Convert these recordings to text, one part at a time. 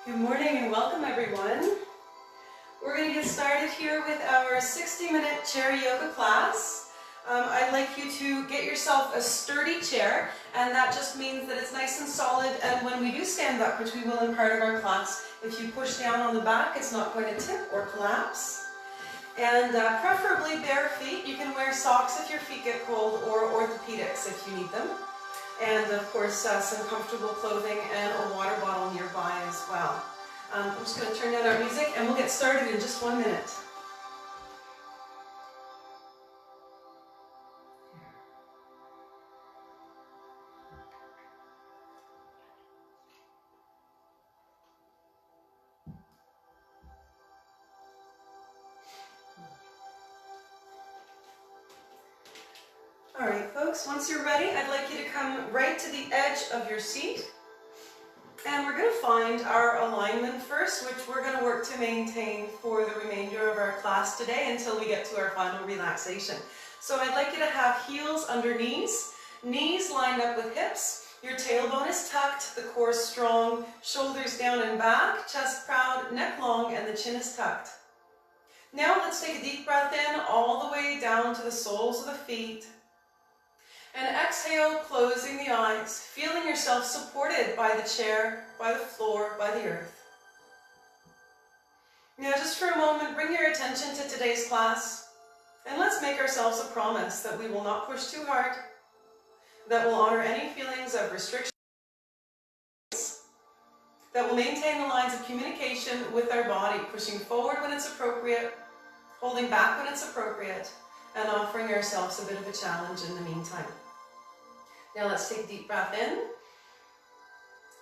Good morning and welcome everyone. We're going to get started here with our 60-minute chair yoga class. I'd like you to get yourself a sturdy chair, and that just means that it's nice and solid, and when we do stand up, which we will in part of our class, if you push down on the back, it's not going to tip or collapse. And preferably bare feet. You can wear socks if your feet get cold, or orthopedics if you need them. And of course some comfortable clothing and a water bottle nearby as well. I'm just going to turn down our music and we'll get started in just 1 minute. Alright folks, once you're ready, I'd like you to come right to the edge of your seat. And we're going to find our alignment first, which we're going to work to maintain for the remainder of our class today until we get to our final relaxation. So I'd like you to have heels under knees, knees lined up with hips, your tailbone is tucked, the core is strong, shoulders down and back, chest proud, neck long, and the chin is tucked. Now let's take a deep breath in all the way down to the soles of the feet. And exhale, closing the eyes, feeling yourself supported by the chair, by the floor, by the earth. Now just for a moment, bring your attention to today's class, and let's make ourselves a promise that we will not push too hard, that will honor any feelings of restriction, that will maintain the lines of communication with our body, pushing forward when it's appropriate, holding back when it's appropriate, and offering ourselves a bit of a challenge in the meantime. Now let's take a deep breath in.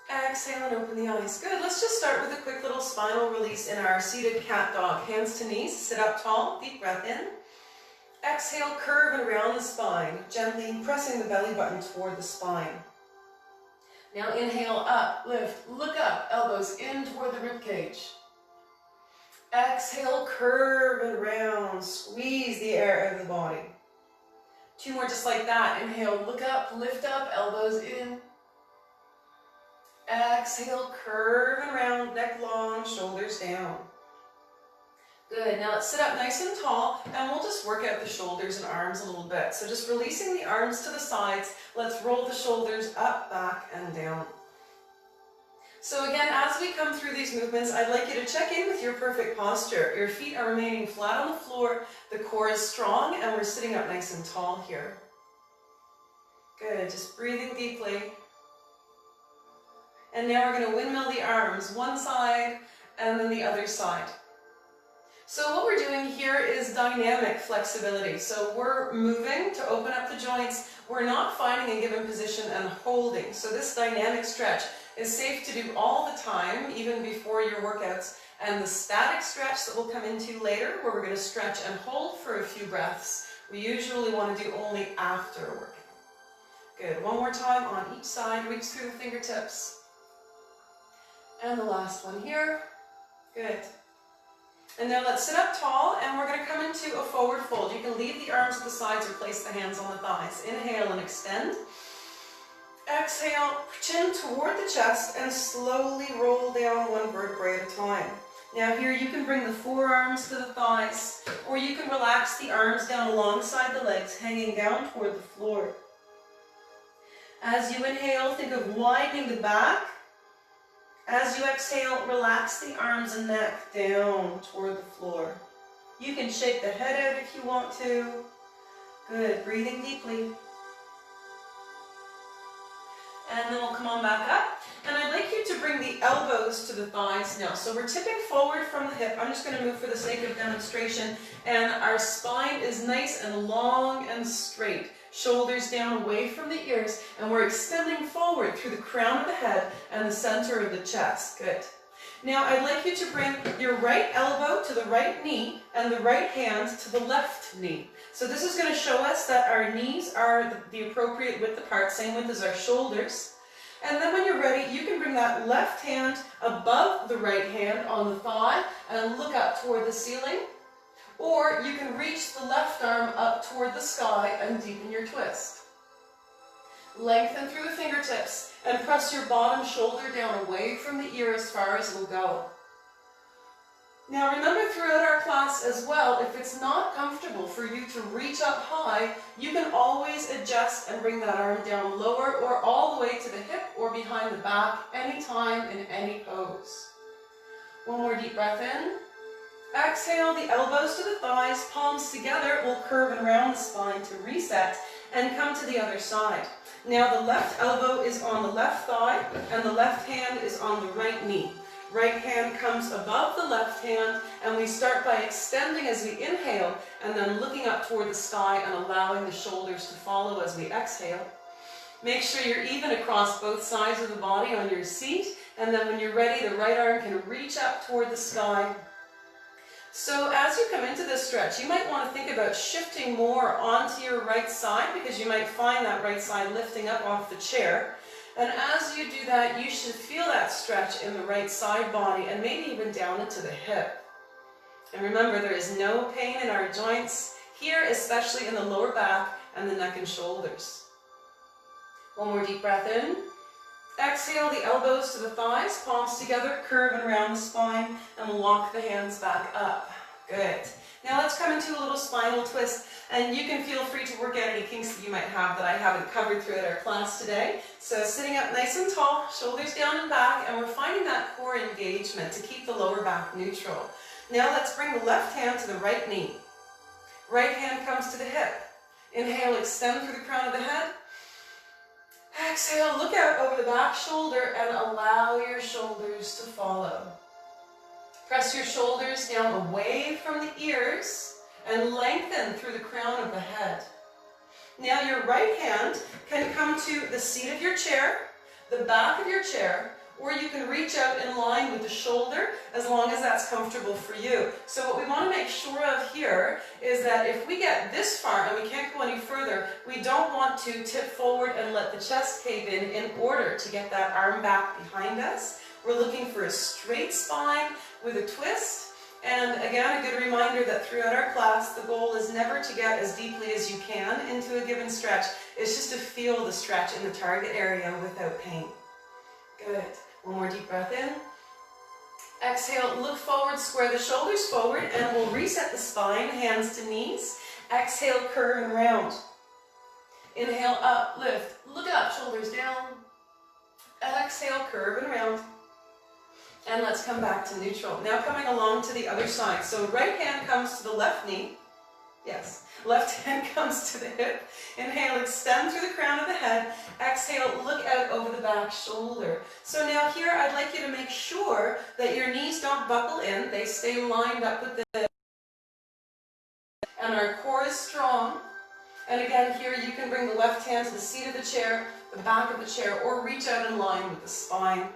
Exhale and open the eyes. Good. Let's just start with a quick little spinal release in our seated cat dog. Hands to knees, sit up tall, deep breath in. Exhale, curve and round the spine, gently pressing the belly button toward the spine. Now inhale, up, lift, look up, elbows in toward the rib cage. Exhale, curve and round, squeeze the air out of the body. 2 more just like that. Inhale, look up, lift up, elbows in. Exhale, curve and round, neck long, shoulders down. Good. Now let's sit up nice and tall, and we'll just work out the shoulders and arms a little bit. So just releasing the arms to the sides, let's roll the shoulders up, back, and down. So again, as we come through these movements, I'd like you to check in with your perfect posture. Your feet are remaining flat on the floor, the core is strong, and we're sitting up nice and tall here. Good, just breathing deeply. And now we're going to windmill the arms, one side and then the other side. So what we're doing here is dynamic flexibility. So we're moving to open up the joints. We're not finding a given position and holding. So this dynamic stretch is safe to do all the time, even before your workouts. And the static stretch that we'll come into later, where we're going to stretch and hold for a few breaths, we usually want to do only after a workout. Good. One more time on each side. Reach through the fingertips. And the last one here. Good. And now let's sit up tall, and we're going to come into a forward fold. You can leave the arms at the sides or place the hands on the thighs. Inhale and extend. Exhale, chin toward the chest, and slowly roll down one vertebrae at a time. Now here you can bring the forearms to the thighs, or you can relax the arms down alongside the legs, hanging down toward the floor. As you inhale, think of widening the back. As you exhale, relax the arms and neck down toward the floor. You can shake the head out if you want to. Good, breathing deeply. And then we'll come on back up. And I'd like you to bring the elbows to the thighs now. So we're tipping forward from the hip. I'm just going to move for the sake of demonstration. And our spine is nice and long and straight. Shoulders down away from the ears. And we're extending forward through the crown of the head and the center of the chest. Good. Now I'd like you to bring your right elbow to the right knee and the right hand to the left knee. So this is going to show us that our knees are the appropriate width apart, same width as our shoulders. And then when you're ready, you can bring that left hand above the right hand on the thigh and look up toward the ceiling. Or you can reach the left arm up toward the sky and deepen your twist. Lengthen through the fingertips and press your bottom shoulder down away from the ear as far as it'll go. Now remember, throughout our class as well, if it's not comfortable for you to reach up high, you can always adjust and bring that arm down lower or all the way to the hip or behind the back, anytime in any pose. One more deep breath in. Exhale, the elbows to the thighs, palms together. We'll curve and round the spine to reset and come to the other side. Now the left elbow is on the left thigh and the left hand is on the right knee. Right hand comes above the left hand, and we start by extending as we inhale and then looking up toward the sky and allowing the shoulders to follow as we exhale. Make sure you're even across both sides of the body on your seat, and then when you're ready, the right arm can reach up toward the sky. So as you come into this stretch, you might want to think about shifting more onto your right side, because you might find that right side lifting up off the chair. And as you do that, you should feel that stretch in the right side body and maybe even down into the hip. And remember, there is no pain in our joints here, especially in the lower back and the neck and shoulders. One more deep breath in. Exhale, the elbows to the thighs, palms together, curve and round the spine, and we'll walk the hands back up. Good. Now let's come into a little spinal twist, and you can feel free to work out any kinks that you might have that I haven't covered throughout our class today. So sitting up nice and tall, shoulders down and back, and we're finding that core engagement to keep the lower back neutral. Now let's bring the left hand to the right knee. Right hand comes to the hip. Inhale, extend through the crown of the head. Exhale, look out over the back shoulder and allow your shoulders to follow. Press your shoulders down away from the ears and lengthen through the crown of the head. Now your right hand can come to the seat of your chair, the back of your chair, or you can reach out in line with the shoulder as long as that's comfortable for you. So what we want to make sure of here is that if we get this far and we can't go any further, we don't want to tip forward and let the chest cave in order to get that arm back behind us. We're looking for a straight spine with a twist. And again, a good reminder that throughout our class, the goal is never to get as deeply as you can into a given stretch. It's just to feel the stretch in the target area without pain. Good. One more deep breath in. Exhale, look forward, square the shoulders forward, and we'll reset the spine, hands to knees. Exhale, curve and round. Inhale, up, lift, look up, shoulders down. Exhale, curve and round. And let's come back to neutral. Now coming along to the other side. So right hand comes to the left knee. Yes. Left hand comes to the hip. Inhale, extend through the crown of the head. Exhale, look out over the back shoulder. So now here I'd like you to make sure that your knees don't buckle in. They stay lined up with the... And our core is strong. And again, here you can bring the left hand to the seat of the chair, the back of the chair, or reach out in line with the spine.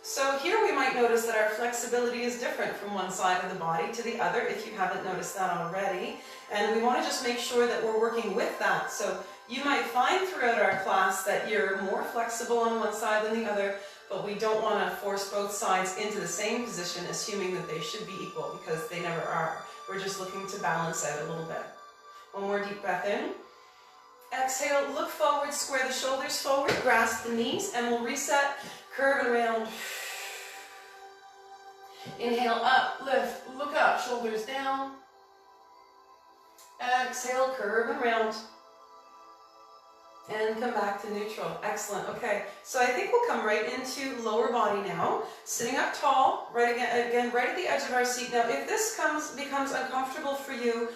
So here we might notice that our flexibility is different from one side of the body to the other, if you haven't noticed that already. And we want to just make sure that we're working with that. So you might find throughout our class that you're more flexible on one side than the other, but we don't want to force both sides into the same position, assuming that they should be equal, because they never are. We're just looking to balance out a little bit. One more deep breath in. Exhale, look forward, square the shoulders forward, grasp the knees, and we'll reset, curve and round. Inhale, up, lift, look up, shoulders down. Exhale, curve and round. And come back to neutral. Excellent. Okay, so I think we'll come right into lower body now. Sitting up tall, right again, right at the edge of our seat. Now, if this becomes uncomfortable for you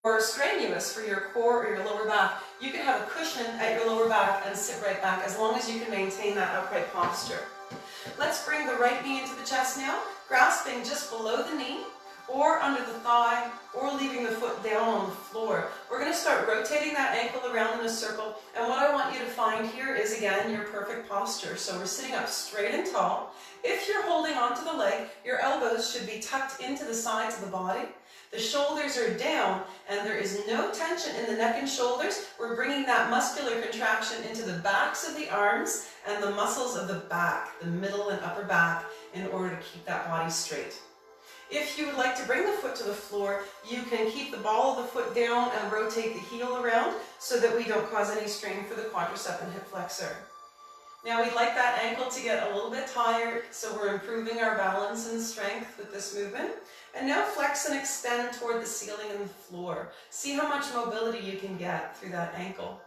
or strenuous for your core or your lower back, you can have a cushion at your lower back and sit right back, as long as you can maintain that upright posture. Let's bring the right knee into the chest now, grasping just below the knee, or under the thigh, or leaving the foot down on the floor. We're going to start rotating that ankle around in a circle, and what I want you to find here is, again, your perfect posture. So we're sitting up straight and tall. If you're holding onto the leg, your elbows should be tucked into the sides of the body. The shoulders are down, and there is no tension in the neck and shoulders. We're bringing that muscular contraction into the backs of the arms and the muscles of the back, the middle and upper back, in order to keep that body straight. If you would like to bring the foot to the floor, you can keep the ball of the foot down and rotate the heel around so that we don't cause any strain for the quadricep and hip flexor. Now we'd like that ankle to get a little bit tired, so we're improving our balance and strength with this movement. And now flex and extend toward the ceiling and the floor. See how much mobility you can get through that ankle.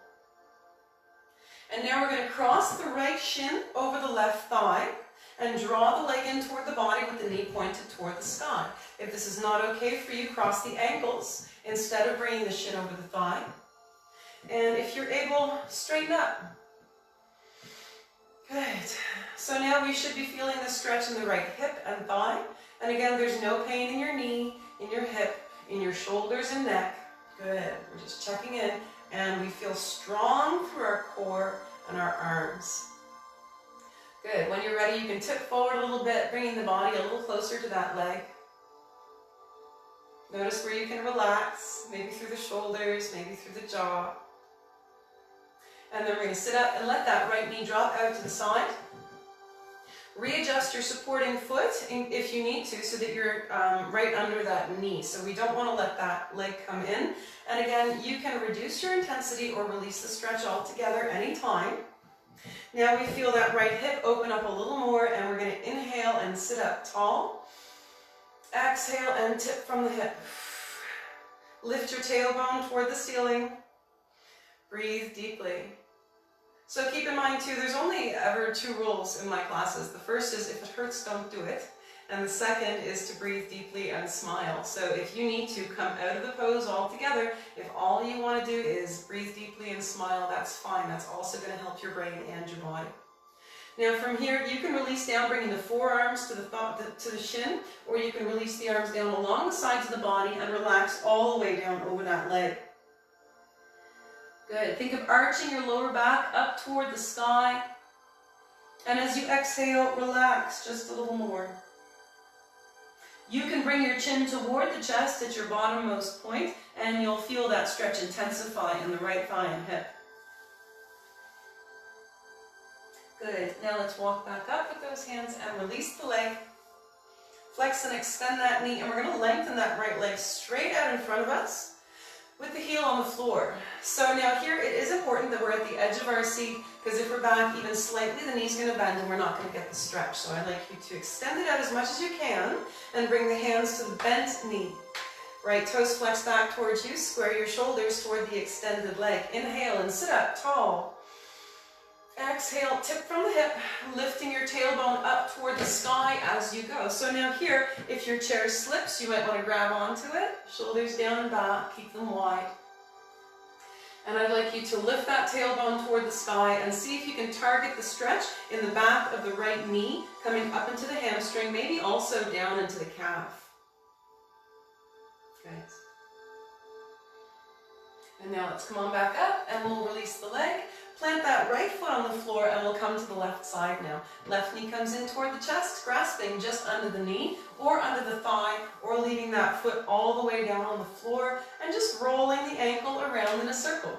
And now we're going to cross the right shin over the left thigh and draw the leg in toward the body with the knee pointed toward the sky. If this is not okay for you, cross the ankles instead of bringing the shin over the thigh. And if you're able, straighten up. Good. So now we should be feeling the stretch in the right hip and thigh. And again, there's no pain in your knee, in your hip, in your shoulders and neck. Good. We're just checking in. And we feel strong through our core and our arms. Good. When you're ready, you can tip forward a little bit, bringing the body a little closer to that leg. Notice where you can relax, maybe through the shoulders, maybe through the jaw. And then we're going to sit up and let that right knee drop out to the side. Readjust your supporting foot if you need to so that you're right under that knee. So we don't want to let that leg come in. And again, you can reduce your intensity or release the stretch altogether anytime. Now we feel that right hip open up a little more, and we're going to inhale and sit up tall. Exhale and tip from the hip. Lift your tailbone toward the ceiling. Breathe deeply. So keep in mind too, there's only ever 2 rules in my classes. The first is if it hurts, don't do it. And the second is to breathe deeply and smile. So if you need to come out of the pose altogether, if all you want to do is breathe deeply and smile, that's fine. That's also going to help your brain and your body. Now from here, you can release down, bringing the forearms to the shin, or you can release the arms down along the sides of the body and relax all the way down over that leg. Good. Think of arching your lower back up toward the sky. And as you exhale, relax just a little more. You can bring your chin toward the chest at your bottommost point, and you'll feel that stretch intensify in the right thigh and hip. Good. Now let's walk back up with those hands and release the leg. Flex and extend that knee, and we're going to lengthen that right leg straight out in front of us with the heel on the floor. So now here it is important that we're at the edge of our seat, because if we're back even slightly, the knee's going to bend and we're not going to get the stretch. So I'd like you to extend it out as much as you can and bring the hands to the bent knee. Right toes flex back towards you, square your shoulders toward the extended leg. Inhale and sit up tall. Exhale, tip from the hip, lifting your tailbone up toward the sky as you go. So now here, if your chair slips, you might want to grab onto it. Shoulders down and back, keep them wide. And I'd like you to lift that tailbone toward the sky and see if you can target the stretch in the back of the right knee, coming up into the hamstring, maybe also down into the calf. Good. And now let's come on back up and we'll release the leg. Plant that right foot on the floor and we'll come to the left side now. Left knee comes in toward the chest, grasping just under the knee or under the thigh, or leaving that foot all the way down on the floor and just rolling the ankle around in a circle.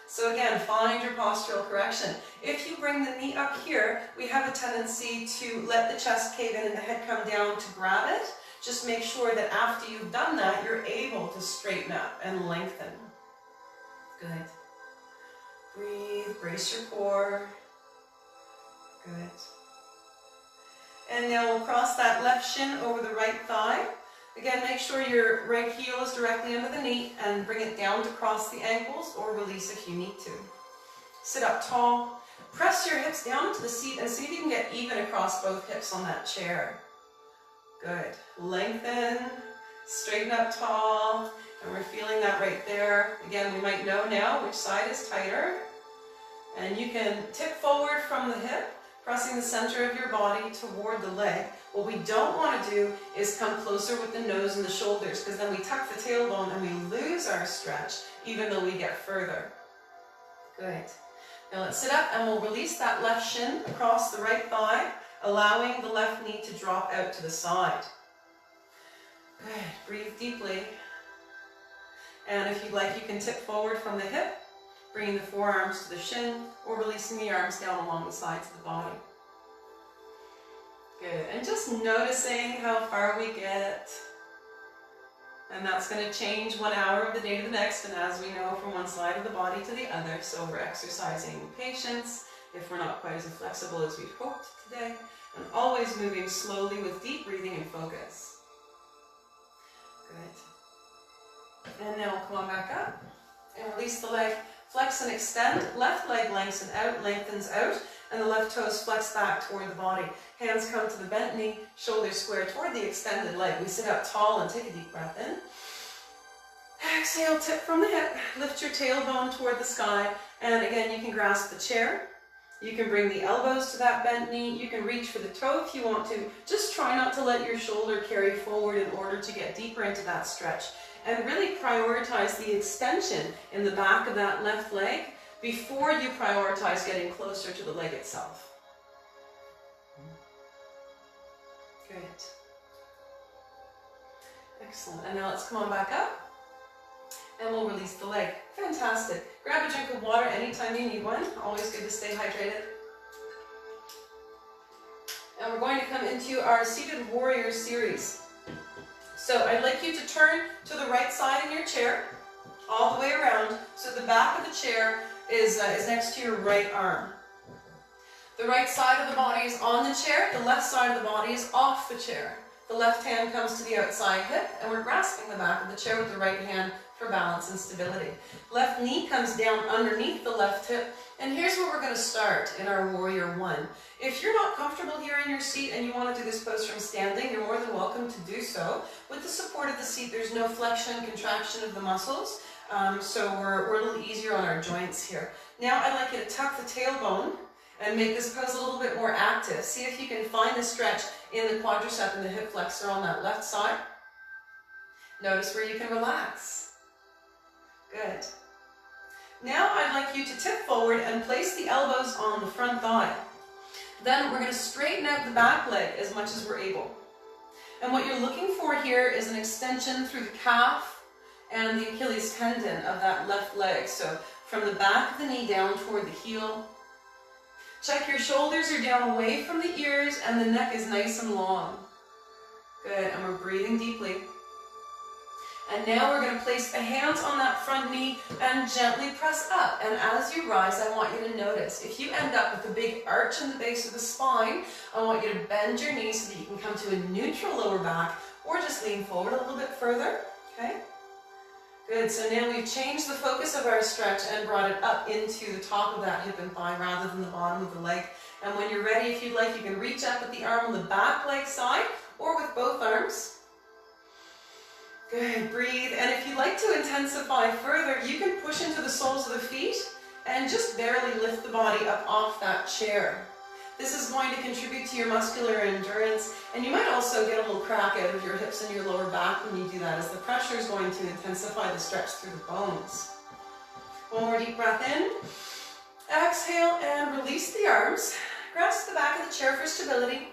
So again, find your postural correction. If you bring the knee up here, we have a tendency to let the chest cave in and the head come down to grab it. Just make sure that after you've done that, you're able to straighten up and lengthen. Good. Breathe, brace your core. Good. And now we'll cross that left shin over the right thigh. Again, make sure your right heel is directly under the knee and bring it down to cross the ankles or release if you need to. Sit up tall. Press your hips down into the seat and see if you can get even across both hips on that chair. Good. Lengthen, straighten up tall, and we're feeling that right there. Again, we might know now which side is tighter. And you can tip forward from the hip, pressing the center of your body toward the leg. What we don't want to do is come closer with the nose and the shoulders, because then we tuck the tailbone and we lose our stretch, even though we get further. Good. Now let's sit up and we'll release that left shin across the right thigh, allowing the left knee to drop out to the side. Good. Breathe deeply. And if you'd like, you can tip forward from the hip, bringing the forearms to the shin, or releasing the arms down along the sides of the body. Good, and just noticing how far we get. And that's going to change 1 hour of the day to the next, and as we know, from one side of the body to the other. So we're exercising patience if we're not quite as flexible as we'd hoped today, and always moving slowly with deep breathing and focus. Good. And now we'll come on back up and release the leg. Flex and extend. Left leg lengthens out, and the left toes flex back toward the body. Hands come to the bent knee, shoulders square toward the extended leg. We sit up tall and take a deep breath in. Exhale, tip from the hip. Lift your tailbone toward the sky. And again, you can grasp the chair. You can bring the elbows to that bent knee. You can reach for the toe if you want to. Just try not to let your shoulder carry forward in order to get deeper into that stretch. And really prioritize the extension in the back of that left leg before you prioritize getting closer to the leg itself. Good. Excellent. And now let's come on back up and we'll release the leg. Fantastic. Grab a drink of water anytime you need one. Always good to stay hydrated. And we're going to come into our Seated Warrior series. So I'd like you to turn to the right side in your chair, all the way around, so the back of the chair is next to your right arm. The right side of the body is on the chair, the left side of the body is off the chair. The left hand comes to the outside hip, and we're grasping the back of the chair with the right hand for balance and stability. Left knee comes down underneath the left hip, and here's where we're going to start in our Warrior One. If you're not comfortable here in your seat and you want to do this pose from standing, you're more than welcome to do so. With the support of the seat, there's no flexion, contraction of the muscles, so we're a little easier on our joints here. Now I'd like you to tuck the tailbone and make this pose a little bit more active. See if you can find the stretch in the quadricep and the hip flexor on that left side. Notice where you can relax. Good. Now I'd like you to tip forward and place the elbows on the front thigh. Then we're going to straighten out the back leg as much as we're able. And what you're looking for here is an extension through the calf and the Achilles tendon of that left leg. So from the back of the knee down toward the heel. Check your shoulders are down away from the ears and the neck is nice and long. Good, and we're breathing deeply. And now we're going to place the hands on that front knee and gently press up. And as you rise, I want you to notice, if you end up with a big arch in the base of the spine, I want you to bend your knees so that you can come to a neutral lower back, or just lean forward a little bit further, okay? Good, so now we've changed the focus of our stretch and brought it up into the top of that hip and thigh rather than the bottom of the leg. And when you're ready, if you'd like, you can reach up with the arm on the back leg side or with both arms. Good, breathe. And if you'd like to intensify further, you can push into the soles of the feet and just barely lift the body up off that chair. This is going to contribute to your muscular endurance, and you might also get a little crack out of your hips and your lower back when you do that, as the pressure is going to intensify the stretch through the bones. One more deep breath in. Exhale and release the arms. Grasp the back of the chair for stability.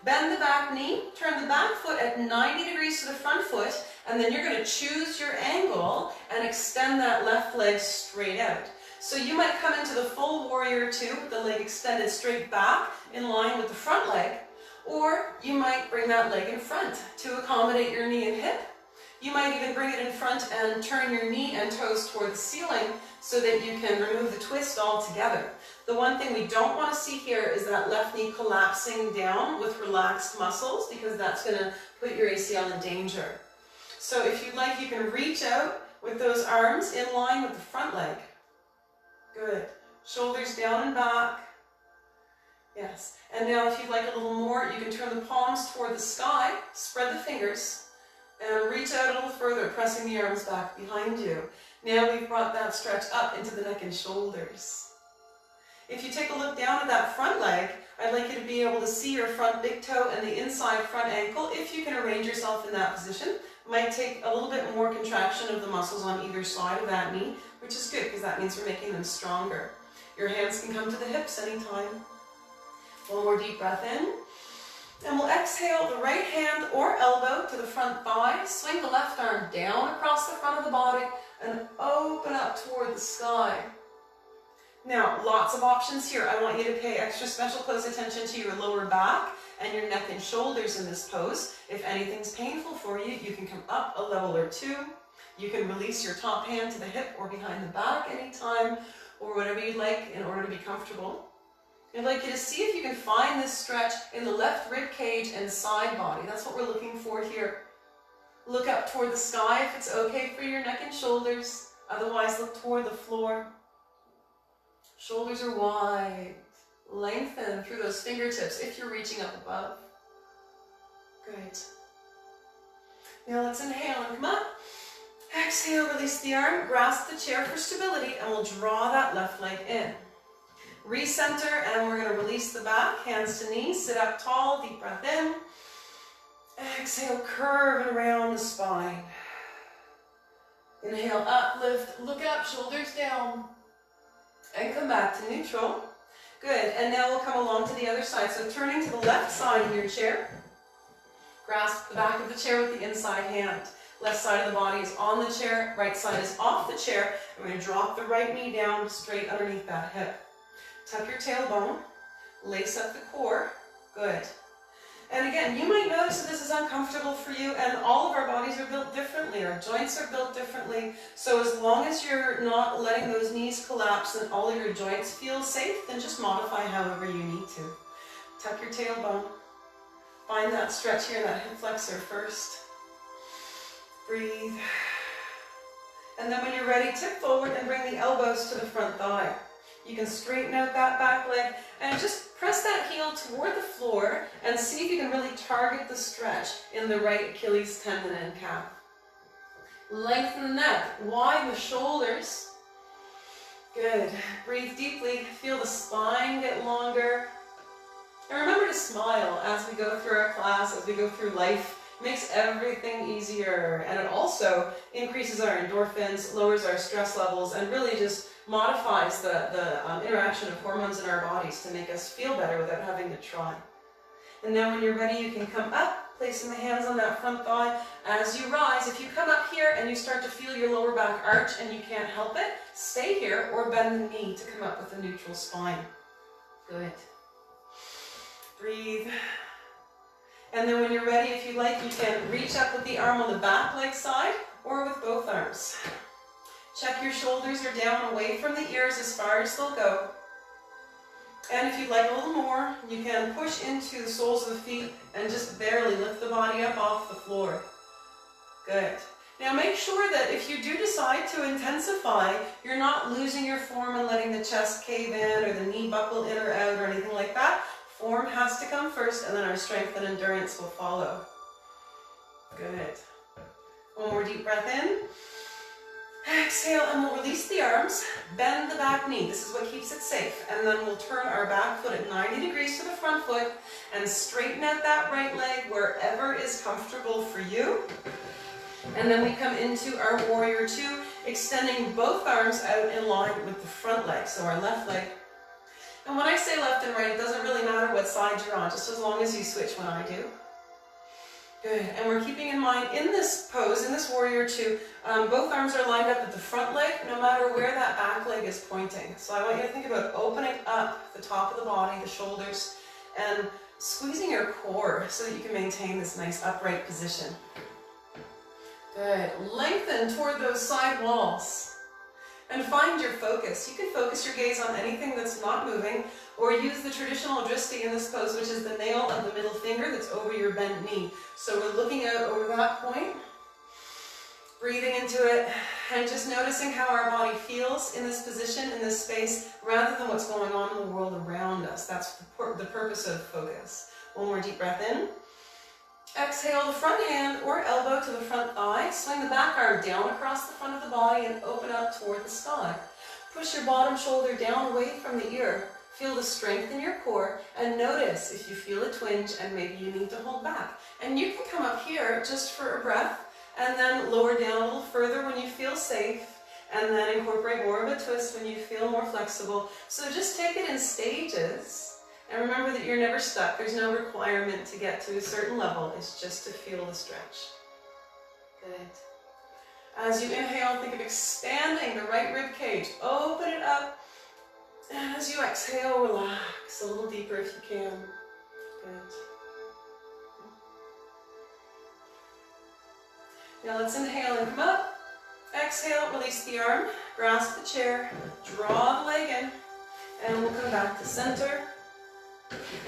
Bend the back knee. Turn the back foot at 90 degrees to the front foot, and then you're going to choose your angle and extend that left leg straight out. So you might come into the full Warrior Two with the leg extended straight back in line with the front leg, or you might bring that leg in front to accommodate your knee and hip. You might even bring it in front and turn your knee and toes toward the ceiling so that you can remove the twist altogether. The one thing we don't want to see here is that left knee collapsing down with relaxed muscles, because that's going to put your ACL in danger. So if you'd like, you can reach out with those arms in line with the front leg. Good. Shoulders down and back. Yes. And now if you'd like a little more, you can turn the palms toward the sky, spread the fingers, and reach out a little further, pressing the arms back behind you. Now we've brought that stretch up into the neck and shoulders. If you take a look down at that front leg, I'd like you to be able to see your front big toe and the inside front ankle. If you can arrange yourself in that position, it might take a little bit more contraction of the muscles on either side of that knee, which is good because that means we're making them stronger. Your hands can come to the hips anytime. One more deep breath in. And we'll exhale the right hand or elbow to the front thigh. Swing the left arm down across the front of the body and open up toward the sky. Now, lots of options here. I want you to pay extra special close attention to your lower back and your neck and shoulders in this pose. If anything's painful for you, you can come up a level or two. You can release your top hand to the hip or behind the back anytime, or whatever you'd like in order to be comfortable. I'd like you to see if you can find this stretch in the left rib cage and side body. That's what we're looking for here. Look up toward the sky if it's okay for your neck and shoulders. Otherwise, look toward the floor. Shoulders are wide. Lengthen through those fingertips if you're reaching up above. Good. Now let's inhale and come up. Exhale, release the arm, grasp the chair for stability, and we'll draw that left leg in. Recenter, and we're going to release the back, hands to knees, sit up tall, deep breath in. Exhale, curve and around the spine. Inhale, up, lift, look up, shoulders down. And come back to neutral. Good, and now we'll come along to the other side. So turning to the left side of your chair, grasp the back of the chair with the inside hand. Left side of the body is on the chair, right side is off the chair. We're going to drop the right knee down straight underneath that hip. Tuck your tailbone, lace up the core. Good. And again, you might notice that this is uncomfortable for you, and all of our bodies are built differently. Our joints are built differently. So as long as you're not letting those knees collapse and all of your joints feel safe, then just modify however you need to. Tuck your tailbone. Find that stretch here, that hip flexor first. Breathe. And then when you're ready, tip forward and bring the elbows to the front thigh. You can straighten out that back leg and just press that heel toward the floor and see if you can really target the stretch in the right Achilles tendon and calf. Lengthen the neck, widen the shoulders. Good. Breathe deeply, feel the spine get longer. And remember to smile as we go through our class, as we go through life. It makes everything easier, and it also increases our endorphins, lowers our stress levels, and really just modifies the interaction of hormones in our bodies to make us feel better without having to try. And now when you're ready, you can come up, placing the hands on that front thigh. As you rise, if you come up here and you start to feel your lower back arch and you can't help it, stay here or bend the knee to come up with a neutral spine. Good. Breathe. And then when you're ready, if you like, you can reach up with the arm on the back leg side or with both arms. Check your shoulders are down away from the ears as far as they'll go. And if you'd like a little more, you can push into the soles of the feet and just barely lift the body up off the floor. Good. Now make sure that if you do decide to intensify, you're not losing your form and letting the chest cave in or the knee buckle in or out or anything like that. Form has to come first, and then our strength and endurance will follow. Good. One more deep breath in. Exhale, and we'll release the arms. Bend the back knee. This is what keeps it safe. And then we'll turn our back foot at 90 degrees to the front foot and straighten out that right leg wherever is comfortable for you. And then we come into our warrior two, extending both arms out in line with the front leg, so our left leg. And when I say left and right, it doesn't really matter what side you're on, just as long as you switch when I do. Good, and we're keeping in mind in this pose, in this warrior two, both arms are lined up at the front leg, no matter where that back leg is pointing. So I want you to think about opening up the top of the body, the shoulders, and squeezing your core so that you can maintain this nice upright position. Good, lengthen toward those side walls. And find your focus. You can focus your gaze on anything that's not moving, or use the traditional dristi in this pose, which is the nail of the middle finger that's over your bent knee. So we're looking out over that point, breathing into it, and just noticing how our body feels in this position, in this space, rather than what's going on in the world around us. That's the purpose of focus. One more deep breath in. Exhale the front hand or elbow to the front thigh. Swing the back arm down across the front of the body and open up toward the sky. Push your bottom shoulder down away from the ear. Feel the strength in your core and notice if you feel a twinge and maybe you need to hold back. And you can come up here just for a breath and then lower down a little further when you feel safe, and then incorporate more of a twist when you feel more flexible. So just take it in stages. And remember that you're never stuck. There's no requirement to get to a certain level. It's just to feel the stretch. Good. As you inhale, think of expanding the right rib cage. Open it up And as you exhale, relax a little deeper if you can. Good. Now let's inhale and come up. Exhale, release the arm, grasp the chair, draw the leg in, and we'll come back to center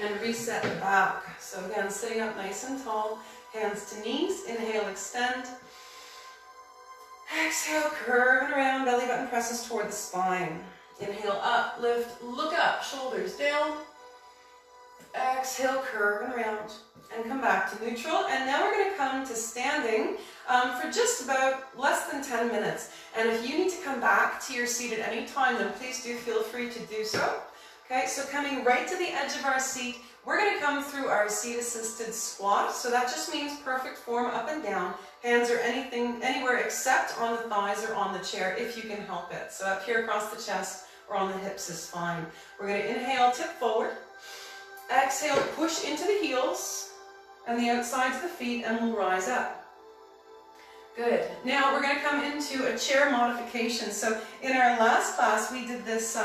and reset back. So again, sitting up nice and tall, hands to knees, inhale, extend. Exhale, curving around, belly button presses toward the spine. Inhale, up, lift, look up, shoulders down. Exhale, curving around, and come back to neutral. And now we're going to come to standing for just about less than 10 minutes. And if you need to come back to your seat at any time, then please do feel free to do so. Okay, so coming right to the edge of our seat, we're going to come through our seat-assisted squat. So that just means perfect form up and down. Hands are anywhere except on the thighs or on the chair if you can help it. So up here across the chest or on the hips is fine. We're going to inhale, tip forward. Exhale, push into the heels and the outsides of the feet, and we'll rise up. Good. Now we're going to come into a chair modification. So in our last class, we did this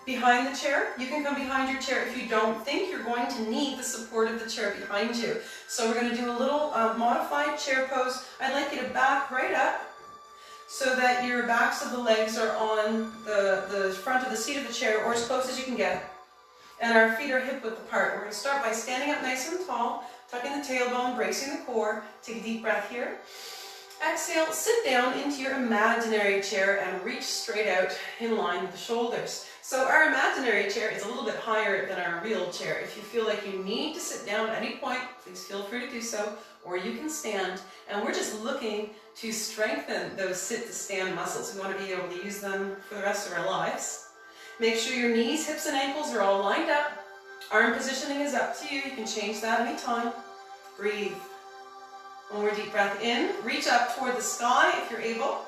behind the chair. You can come behind your chair if you don't think you're going to need the support of the chair behind you. So we're going to do a little modified chair pose. I'd like you to back right up so that your backs of the legs are on the front of the seat of the chair, or as close as you can get. And our feet are hip width apart. We're going to start by standing up nice and tall, tucking the tailbone, bracing the core. Take a deep breath here. Exhale, sit down into your imaginary chair and reach straight out in line with the shoulders. So our imaginary chair is a little bit higher than our real chair. If you feel like you need to sit down at any point, please feel free to do so, or you can stand. And we're just looking to strengthen those sit to stand muscles. We want to be able to use them for the rest of our lives. Make sure your knees, hips, and ankles are all lined up. Arm positioning is up to you. You can change that anytime. Breathe. One more deep breath in. Reach up toward the sky if you're able.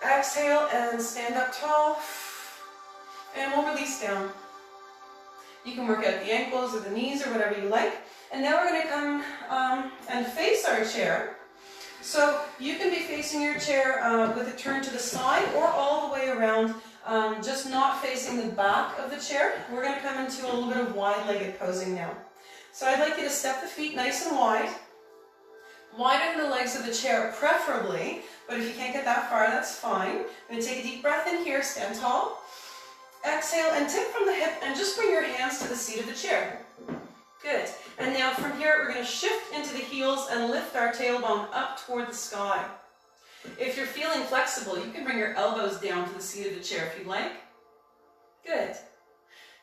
Exhale and stand up tall. And we'll release down. You can work out the ankles or the knees or whatever you like. And now we're going to come and face our chair. So you can be facing your chair with it turned to the side or all the way around. Just not facing the back of the chair. We're going to come into a little bit of wide-legged posing now. So I'd like you to step the feet nice and wide. Wider than the legs of the chair, preferably, but if you can't get that far, that's fine. I'm going to take a deep breath in here, stand tall. Exhale and tip from the hip and just bring your hands to the seat of the chair. Good. And now from here, we're going to shift into the heels and lift our tailbone up toward the sky. If you're feeling flexible, you can bring your elbows down to the seat of the chair if you'd like. Good.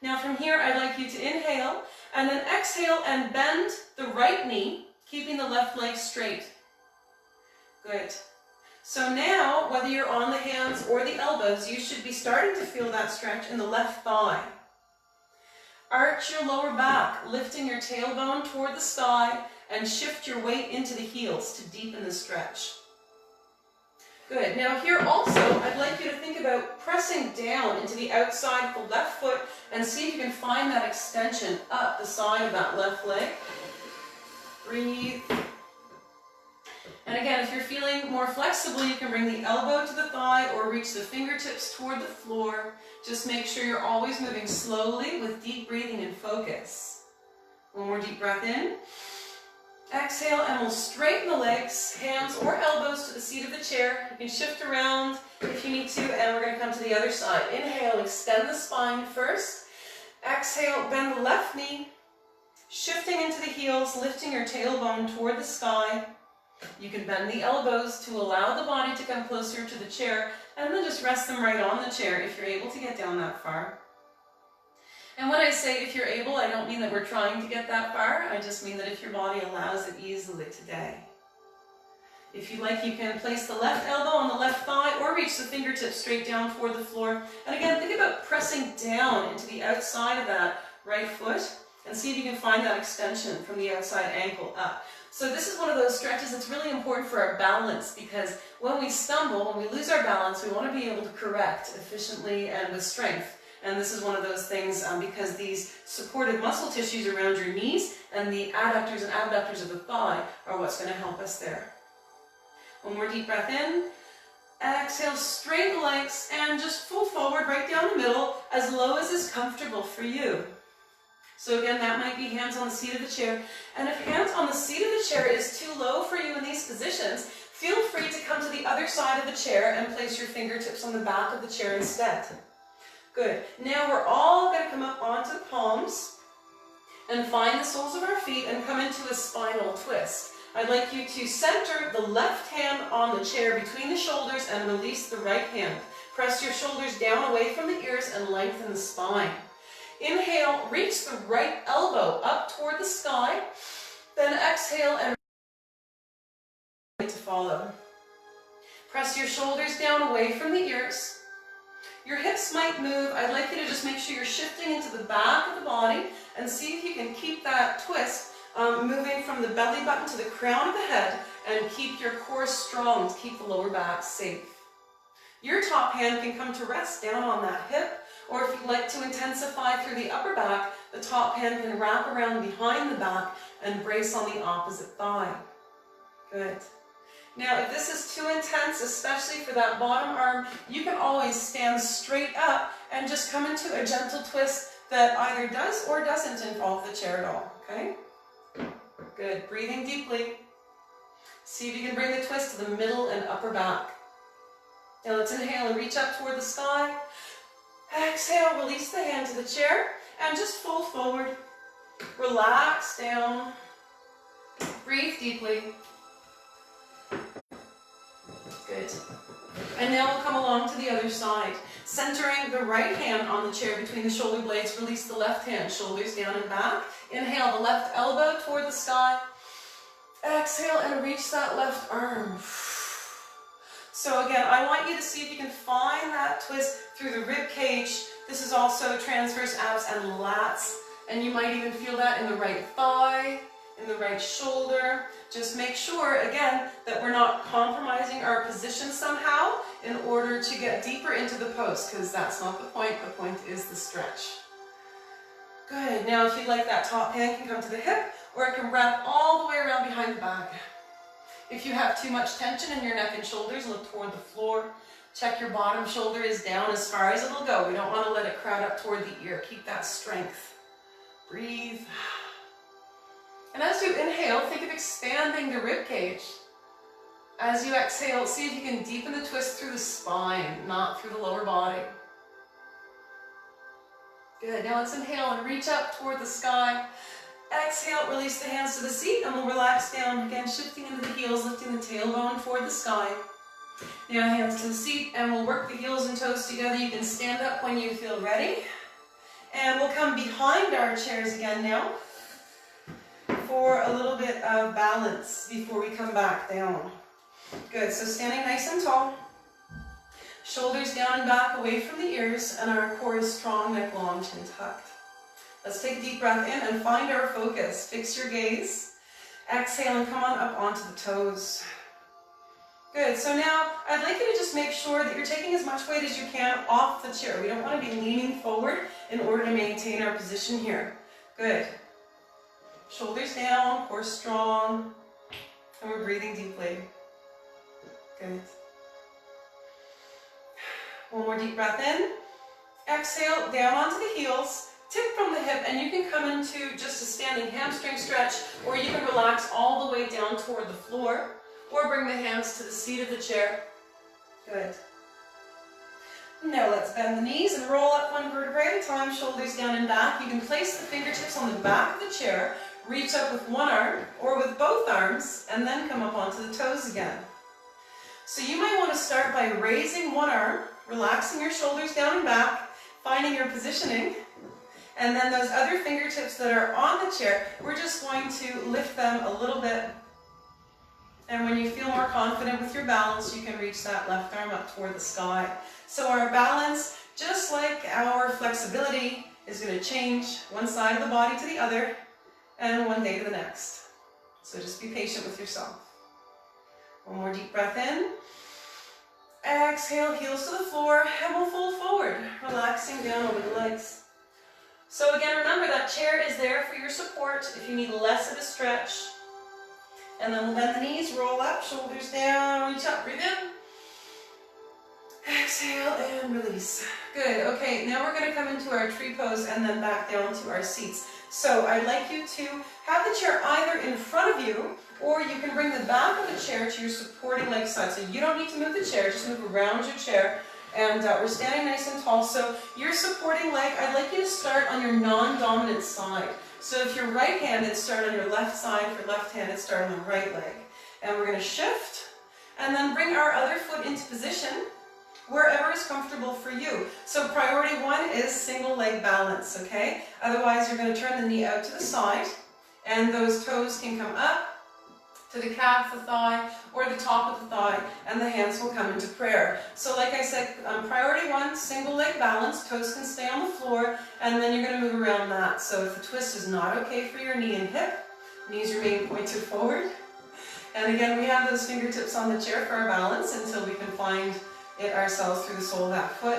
Now from here, I'd like you to inhale and then exhale and bend the right knee, keeping the left leg straight. Good. So now, whether you're on the hands or the elbows, you should be starting to feel that stretch in the left thigh. Arch your lower back, lifting your tailbone toward the sky, and shift your weight into the heels to deepen the stretch. Good. Now here also, I'd like you to think about pressing down into the outside of the left foot and see if you can find that extension up the side of that left leg. Breathe. And again, if you're feeling more flexible, you can bring the elbow to the thigh or reach the fingertips toward the floor. Just make sure you're always moving slowly with deep breathing and focus. One more deep breath in. Exhale, and we'll straighten the legs, hands or elbows to the seat of the chair. You can shift around if you need to, and we're going to come to the other side. Inhale, extend the spine first. Exhale, bend the left knee, shifting into the heels, lifting your tailbone toward the sky. You can bend the elbows to allow the body to come closer to the chair, and then just rest them right on the chair if you're able to get down that far. And when I say if you're able, I don't mean that we're trying to get that far. I just mean that if your body allows it easily today. If you like, you can place the left elbow on the left thigh or reach the fingertips straight down toward the floor. And again, think about pressing down into the outside of that right foot and see if you can find that extension from the outside ankle up. So this is one of those stretches that's really important for our balance, because when we stumble, when we lose our balance, we want to be able to correct efficiently and with strength. And this is one of those things because these supportive muscle tissues around your knees and the adductors and abductors of the thigh are what's going to help us there. One more deep breath in. Exhale, straighten the legs and just full forward, right down the middle, as low as is comfortable for you. So again, that might be hands on the seat of the chair. And if hands on the seat of the chair is too low for you in these positions, feel free to come to the other side of the chair and place your fingertips on the back of the chair instead. Good. Now we're all going to come up onto the palms and find the soles of our feet and come into a spinal twist. I'd like you to center the left hand on the chair between the shoulders and release the right hand. Press your shoulders down away from the ears and lengthen the spine. Inhale, reach the right elbow up toward the sky. Then exhale and to follow. Press your shoulders down away from the ears. Your hips might move. I'd like you to just make sure you're shifting into the back of the body and see if you can keep that twist moving from the belly button to the crown of the head, and keep your core strong to keep the lower back safe. Your top hand can come to rest down on that hip, or if you'd like to intensify through the upper back, the top hand can wrap around behind the back and brace on the opposite thigh. Good. Now, if this is too intense, especially for that bottom arm, you can always stand straight up and just come into a gentle twist that either does or doesn't involve the chair at all, okay? Good. Breathing deeply. See if you can bring the twist to the middle and upper back. Now let's inhale and reach up toward the sky. Exhale, release the hand to the chair and just fold forward. Relax down. Breathe deeply. Good. And now we'll come along to the other side. Centering the right hand on the chair between the shoulder blades, release the left hand, shoulders down and back. Inhale the left elbow toward the sky. Exhale and reach that left arm. So again, I want you to see if you can find that twist through the rib cage. This is also transverse abs and lats. And you might even feel that in the right thigh, in the right shoulder. Just make sure, again, that we're not compromising our position somehow in order to get deeper into the pose, because that's not the point. The point is the stretch. Good. Now, if you'd like, that top hand can come to the hip, or it can wrap all the way around behind the back. If you have too much tension in your neck and shoulders, look toward the floor. Check your bottom shoulder is down as far as it'll go. We don't want to let it crowd up toward the ear. Keep that strength. Breathe. And as you inhale, think of expanding the rib cage. As you exhale, see if you can deepen the twist through the spine, not through the lower body. Good. Now let's inhale and reach up toward the sky. Exhale, release the hands to the seat, and we'll relax down. Again, shifting into the heels, lifting the tailbone toward the sky. Now hands to the seat, and we'll work the heels and toes together. You can stand up when you feel ready. And we'll come behind our chairs again now for a little bit of balance before we come back down. Good, so standing nice and tall. Shoulders down and back away from the ears, and our core is strong, neck long, chin tucked. Let's take a deep breath in and find our focus. Fix your gaze. Exhale and come on up onto the toes. Good, so now I'd like you to just make sure that you're taking as much weight as you can off the chair. We don't want to be leaning forward in order to maintain our position here. Good. Shoulders down, core strong, and we're breathing deeply. Good. One more deep breath in. Exhale, down onto the heels, tip from the hip, and you can come into just a standing hamstring stretch, or you can relax all the way down toward the floor, or bring the hands to the seat of the chair. Good. Now let's bend the knees and roll up one vertebrae at a time, shoulders down and back. You can place the fingertips on the back of the chair, reach up with one arm or with both arms, and then come up onto the toes again. So you might want to start by raising one arm, relaxing your shoulders down and back, finding your positioning, and then those other fingertips that are on the chair, we're just going to lift them a little bit. And when you feel more confident with your balance, you can reach that left arm up toward the sky. So our balance, just like our flexibility, is going to change one side of the body to the other and one day to the next. So just be patient with yourself. One more deep breath in. Exhale, heels to the floor, and we'll fold forward, relaxing down over the legs. So again, remember that chair is there for your support if you need less of a stretch. And then we'll bend the knees, roll up, shoulders down, reach up, breathe in. Exhale and release. Good. Okay, now we're going to come into our tree pose and then back down to our seats. So I'd like you to have the chair either in front of you, or you can bring the back of the chair to your supporting leg side. So you don't need to move the chair, just move around your chair. And we're standing nice and tall. So your supporting leg, I'd like you to start on your non-dominant side. So if you're right-handed, start on your left side. If you're left-handed, start on the right leg. And we're going to shift and then bring our other foot into position wherever is comfortable for you. So priority one is single leg balance, okay? Otherwise, you're going to turn the knee out to the side, and those toes can come up to the calf, the thigh, or the top of the thigh, and the hands will come into prayer. So like I said, priority one, single leg balance, toes can stay on the floor, and then you're going to move around that. So if the twist is not okay for your knee and hip, knees remain pointed forward. And again, we have those fingertips on the chair for our balance until we can find it ourselves through the sole of that foot.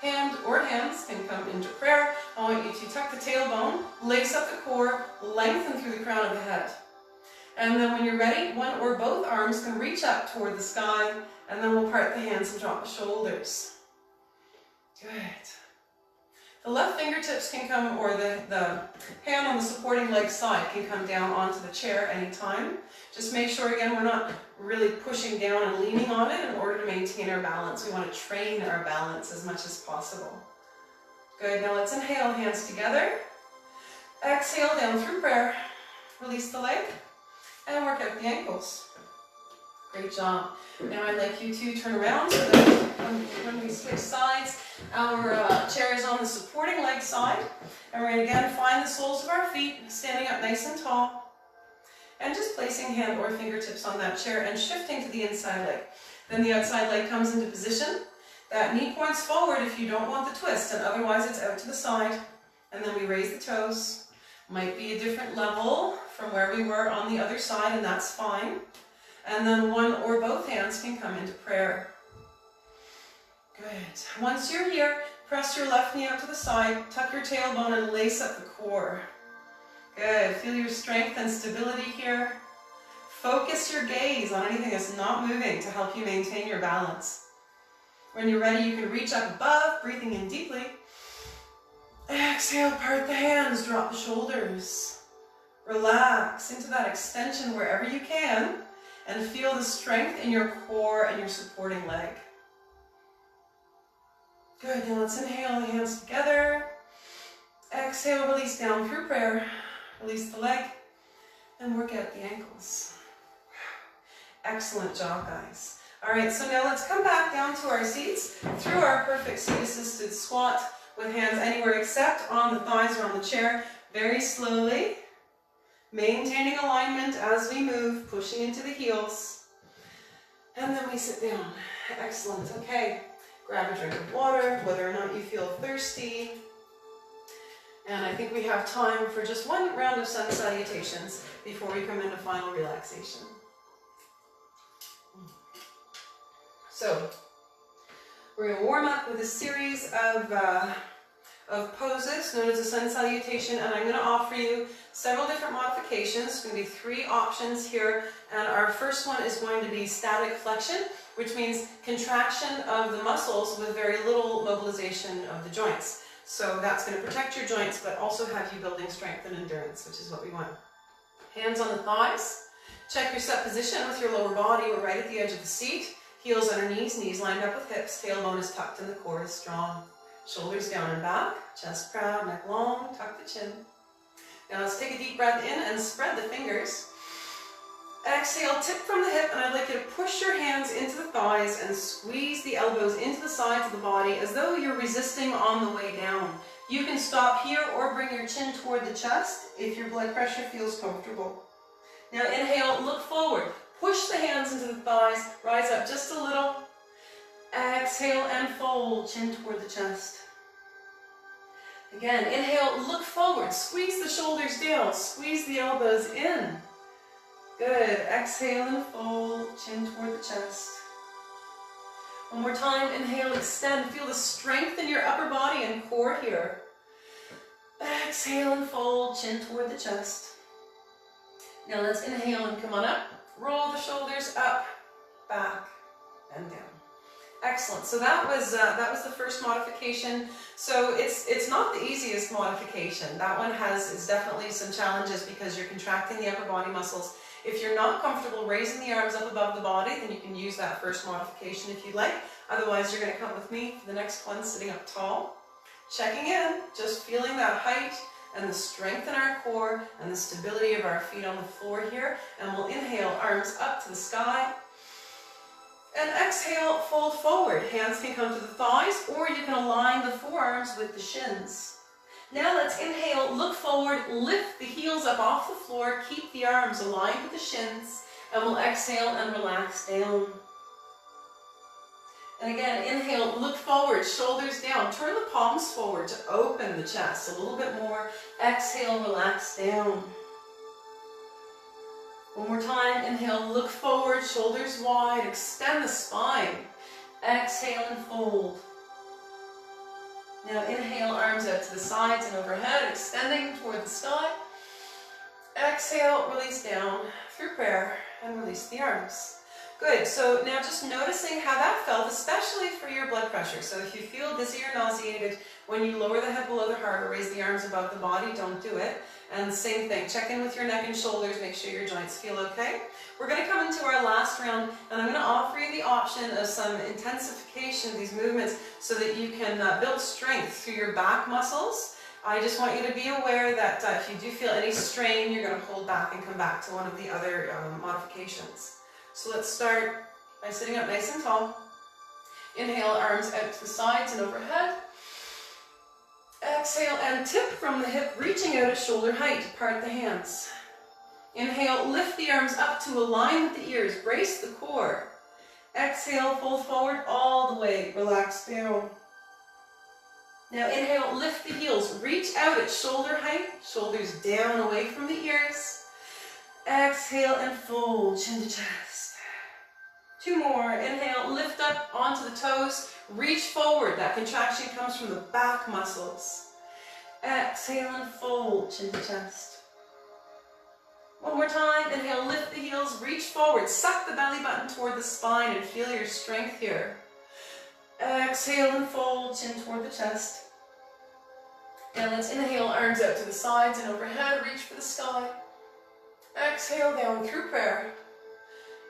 Hand or hands can come into prayer. I want you to tuck the tailbone, lace up the core, lengthen through the crown of the head. And then when you're ready, one or both arms can reach up toward the sky, and then we'll part the hands and drop the shoulders. Good. The left fingertips can come, or the hand on the supporting leg side can come down onto the chair anytime. Just make sure, again, we're not really pushing down and leaning on it in order to maintain our balance. We want to train our balance as much as possible. Good. Now let's inhale, hands together. Exhale, down through prayer. Release the leg and work out the ankles. Great job. Now I'd like you to turn around so that when we switch sides, our chair is on the supporting leg side. And we're going to again find the soles of our feet, standing up nice and tall. And just placing hand or fingertips on that chair and shifting to the inside leg. Then the outside leg comes into position. That knee points forward if you don't want the twist, and otherwise it's out to the side. And then we raise the toes. Might be a different level from where we were on the other side, and that's fine. And then one or both hands can come into prayer. Good. Once you're here, press your left knee out to the side, tuck your tailbone and lace up the core. Good. Feel your strength and stability here. Focus your gaze on anything that's not moving to help you maintain your balance. When you're ready, you can reach up above, breathing in deeply. Exhale, part the hands, drop the shoulders. Relax into that extension wherever you can, and feel the strength in your core and your supporting leg. Good. Now let's inhale, the hands together. Exhale, release down through prayer. Release the leg and work out the ankles. Excellent job, guys. All right, so now let's come back down to our seats through our perfect seat-assisted squat with hands anywhere except on the thighs or on the chair. Very slowly, maintaining alignment as we move, pushing into the heels. And then we sit down. Excellent. Okay, grab a drink of water, whether or not you feel thirsty. And I think we have time for just one round of sun salutations before we come into final relaxation. So, we're going to warm up with a series of poses known as a sun salutation, and I'm going to offer you several different modifications. There's going to be 3 options here, and our first one is going to be static flexion, which means contraction of the muscles with very little mobilization of the joints. So that's going to protect your joints, but also have you building strength and endurance, which is what we want. Hands on the thighs. Check your set position with your lower body. We're right at the edge of the seat. Heels under knees, knees lined up with hips. Tailbone is tucked and the core is strong. Shoulders down and back. Chest proud, neck long, tuck the chin. Now let's take a deep breath in and spread the fingers. Exhale, tip from the hip, and I'd like you to push your hands into the thighs and squeeze the elbows into the sides of the body as though you're resisting on the way down. You can stop here or bring your chin toward the chest if your blood pressure feels comfortable. Now inhale, look forward. Push the hands into the thighs, rise up just a little. Exhale and fold, chin toward the chest. Again, inhale, look forward, squeeze the shoulders down, squeeze the elbows in. Good. Exhale and fold, chin toward the chest. One more time. Inhale, extend. Feel the strength in your upper body and core here. Exhale and fold, chin toward the chest. Now let's inhale and come on up. Roll the shoulders up, back, and down. Excellent. So that was the first modification. So it's not the easiest modification. That one is definitely some challenges because you're contracting the upper body muscles. If you're not comfortable raising the arms up above the body, then you can use that first modification if you'd like. Otherwise, you're going to come with me for the next one, sitting up tall. Checking in, just feeling that height and the strength in our core and the stability of our feet on the floor here. And we'll inhale, arms up to the sky. And exhale, fold forward. Hands can come to the thighs, or you can align the forearms with the shins. Now let's inhale, look forward, lift the heels up off the floor, keep the arms aligned with the shins, and we'll exhale and relax down. And again, inhale, look forward, shoulders down, turn the palms forward to open the chest a little bit more. Exhale, relax down. One more time, inhale, look forward, shoulders wide, extend the spine. Exhale and fold. Now inhale, arms out to the sides and overhead, extending toward the sky. Exhale, release down through prayer and release the arms. Good, so now just noticing how that felt, especially for your blood pressure. So if you feel dizzy or nauseated when you lower the head below the heart or raise the arms above the body, don't do it. And same thing, check in with your neck and shoulders, make sure your joints feel okay. We're going to come into our last round, and I'm going to offer you the option of some intensification of these movements so that you can build strength through your back muscles. I just want you to be aware that if you do feel any strain, you're going to hold back and come back to one of the other modifications. So let's start by sitting up nice and tall. Inhale, arms out to the sides and overhead. Exhale and tip from the hip, reaching out at shoulder height. Part the hands. Inhale, lift the arms up to align with the ears. Brace the core. Exhale, fold forward all the way. Relax down. Now inhale, lift the heels. Reach out at shoulder height. Shoulders down away from the ears. Exhale and fold, chin to chest. Two more. Inhale, lift up onto the toes. Reach forward. That contraction comes from the back muscles. Exhale and fold, chin to chest. One more time. Inhale, lift the heels, reach forward. Suck the belly button toward the spine and feel your strength here. Exhale and fold, chin toward the chest. And let's inhale, arms out to the sides and overhead. Reach for the sky. Exhale down through prayer.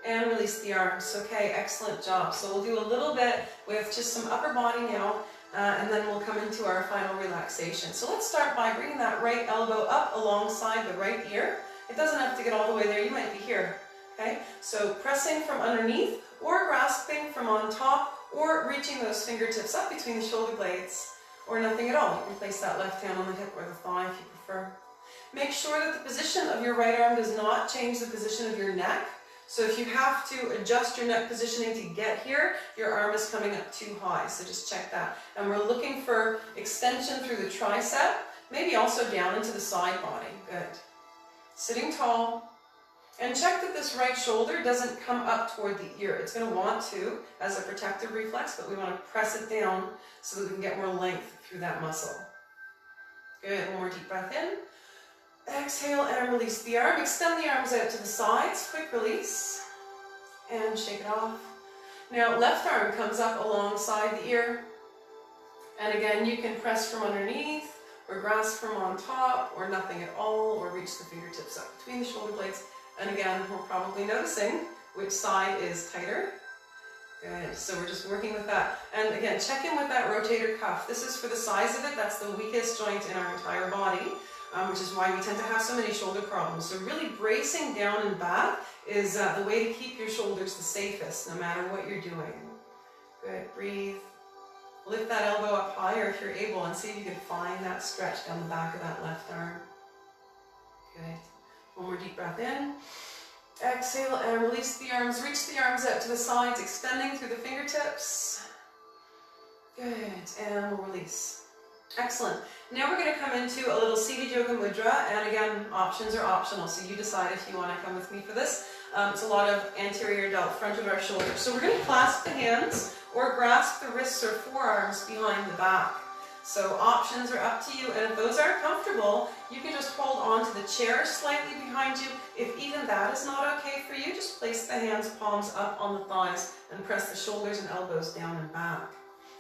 And release the arms. Okay, excellent job. So we'll do a little bit with just some upper body now, and then we'll come into our final relaxation. So let's start by bringing that right elbow up alongside the right ear. It doesn't have to get all the way there. You might be here. Okay, so pressing from underneath or grasping from on top or reaching those fingertips up between the shoulder blades or nothing at all. You can place that left hand on the hip or the thigh if you prefer. Make sure that the position of your right arm does not change the position of your neck. So if you have to adjust your neck positioning to get here, your arm is coming up too high. So just check that. And we're looking for extension through the tricep, maybe also down into the side body. Good. Sitting tall. And check that this right shoulder doesn't come up toward the ear. It's going to want to as a protective reflex, but we want to press it down so that we can get more length through that muscle. Good. One more deep breath in. Exhale and release the arm. Extend the arms out to the sides. Quick release. And shake it off. Now left arm comes up alongside the ear. And again, you can press from underneath or grasp from on top or nothing at all or reach the fingertips up between the shoulder blades. And again, we're probably noticing which side is tighter. Good. So we're just working with that. And again, check in with that rotator cuff. This is for the size of it. That's the weakest joint in our entire body. Which is why we tend to have so many shoulder problems. So really bracing down and back is the way to keep your shoulders the safest, no matter what you're doing. Good, breathe. Lift that elbow up higher if you're able and see if you can find that stretch down the back of that left arm. Good. One more deep breath in. Exhale and release the arms. Reach the arms out to the sides, extending through the fingertips. Good, and we'll release. Excellent. Now we're going to come into a little seated yoga mudra, and again, options are optional, so you decide if you want to come with me for this. It's a lot of anterior delt, front of our shoulders. So we're going to clasp the hands or grasp the wrists or forearms behind the back. So options are up to you, and if those aren't comfortable, you can just hold on to the chair slightly behind you. If even that is not okay for you, just place the hands, palms up on the thighs and press the shoulders and elbows down and back.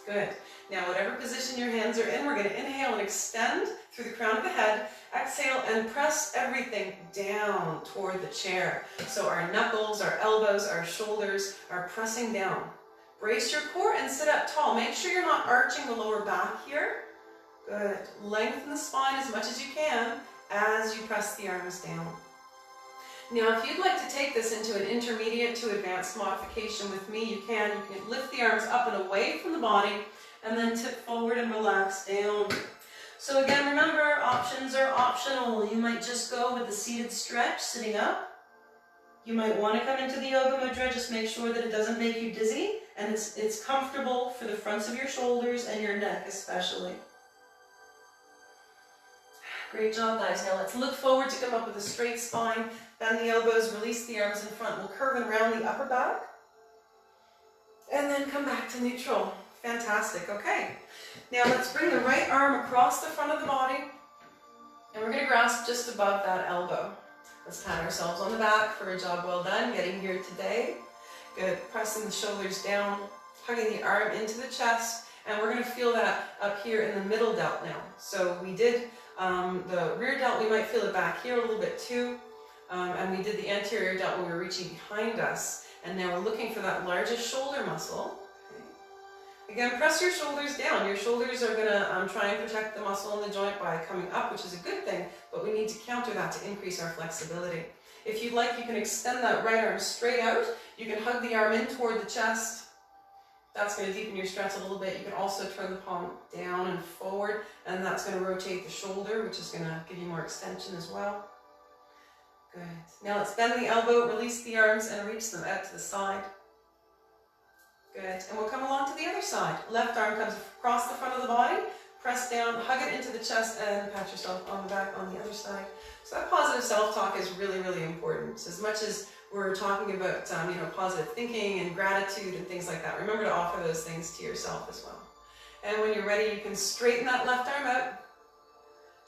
Good. Now, whatever position your hands are in, we're going to inhale and extend through the crown of the head. Exhale and press everything down toward the chair. So our knuckles, our elbows, our shoulders are pressing down. Brace your core and sit up tall. Make sure you're not arching the lower back here. Good. Lengthen the spine as much as you can as you press the arms down. Now, if you'd like to take this into an intermediate to advanced modification with me, you can. You can lift the arms up and away from the body and then tip forward and relax down. So again, remember, options are optional. You might just go with the seated stretch, sitting up. You might want to come into the yoga mudra, just make sure that it doesn't make you dizzy and it's comfortable for the fronts of your shoulders and your neck especially. Great job, guys. Now let's look forward to come up with a straight spine, bend the elbows, release the arms in front. We'll curve and round the upper back and then come back to neutral. Fantastic. Okay. Now let's bring the right arm across the front of the body and we're going to grasp just above that elbow. Let's pat ourselves on the back for a job well done, getting here today. Good. Pressing the shoulders down, hugging the arm into the chest, and we're going to feel that up here in the middle delt now. So we did the rear delt, we might feel it back here a little bit too, and we did the anterior delt when we were reaching behind us, and now we're looking for that largest shoulder muscle. Again, press your shoulders down. Your shoulders are going to try and protect the muscle in the joint by coming up, which is a good thing, but we need to counter that to increase our flexibility. If you'd like, you can extend that right arm straight out. You can hug the arm in toward the chest. That's going to deepen your stretch a little bit. You can also turn the palm down and forward, and that's going to rotate the shoulder, which is going to give you more extension as well. Good. Now let's bend the elbow, release the arms, and reach them out to the side. Good. And we'll come along to the other side. Left arm comes across the front of the body, press down, hug it into the chest, and pat yourself on the back on the other side. So that positive self-talk is really, really important. So as much as we're talking about positive thinking and gratitude and things like that, remember to offer those things to yourself as well. And when you're ready, you can straighten that left arm out.